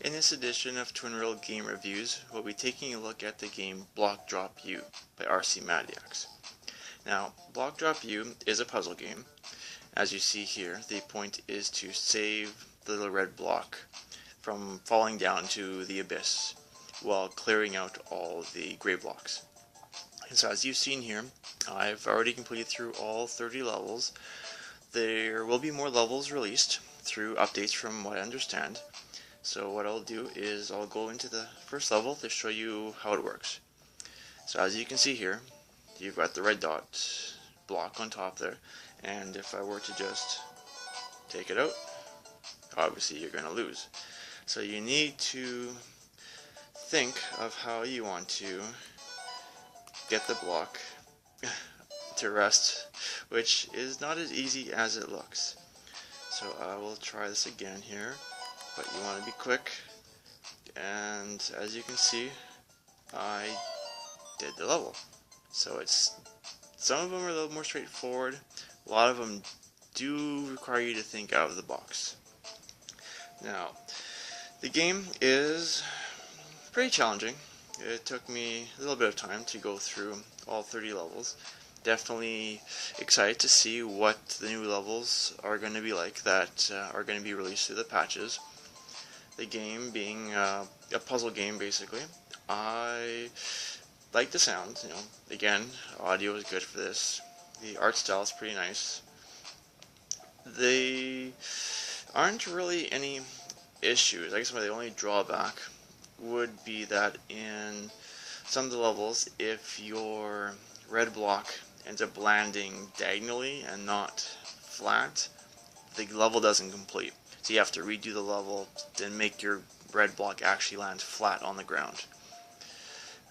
In this edition of Twin Rail Game Reviews, we'll be taking a look at the game Blok WiiU by RCMADIAX. Now, Blok WiiU is a puzzle game. As you see here, the point is to save the little red block from falling down to the abyss while clearing out all the gray blocks. And so as you've seen here, I've already completed through all 30 levels. There will be more levels released through updates from what I understand. So what I'll do is I'll go into the first level to show you how it works. So as you can see here, you've got the red dot block on top there, and if I were to just take it out, obviously you're going to lose. So you need to think of how you want to get the block to rest, which is not as easy as it looks. So I will try this again here. But you want to be quick, and as you can see, I did the level. So some of them are a little more straightforward. A lot of them do require you to think out of the box. Now, the game is pretty challenging. It took me a little bit of time to go through all 30 levels. Definitely excited to see what the new levels are going to be like that are going to be released through the patches. The game being a puzzle game, basically. I like the sound, again, audio is good for this. The art style is pretty nice. There aren't really any issues. I guess the only drawback would be that in some of the levels, if your red block ends up landing diagonally and not flat, the level doesn't complete. So you have to redo the level and make your red block actually land flat on the ground.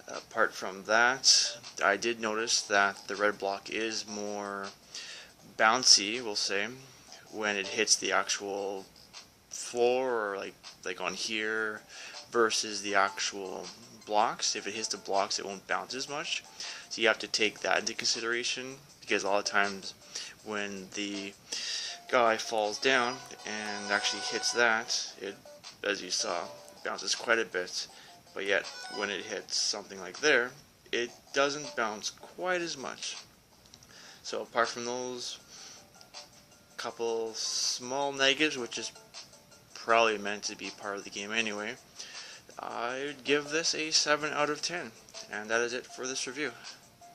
Apart from that, I did notice that the red block is more bouncy, we'll say, when it hits the actual floor, or like on here, versus the actual blocks. If it hits the blocks, it won't bounce as much. So you have to take that into consideration, because a lot of times when the guy falls down and actually hits that, it, as you saw, bounces quite a bit, but yet when it hits something like there, it doesn't bounce quite as much. So apart from those couple small negatives, which is probably meant to be part of the game anyway, I would give this a 7 out of 10, and that is it for this review.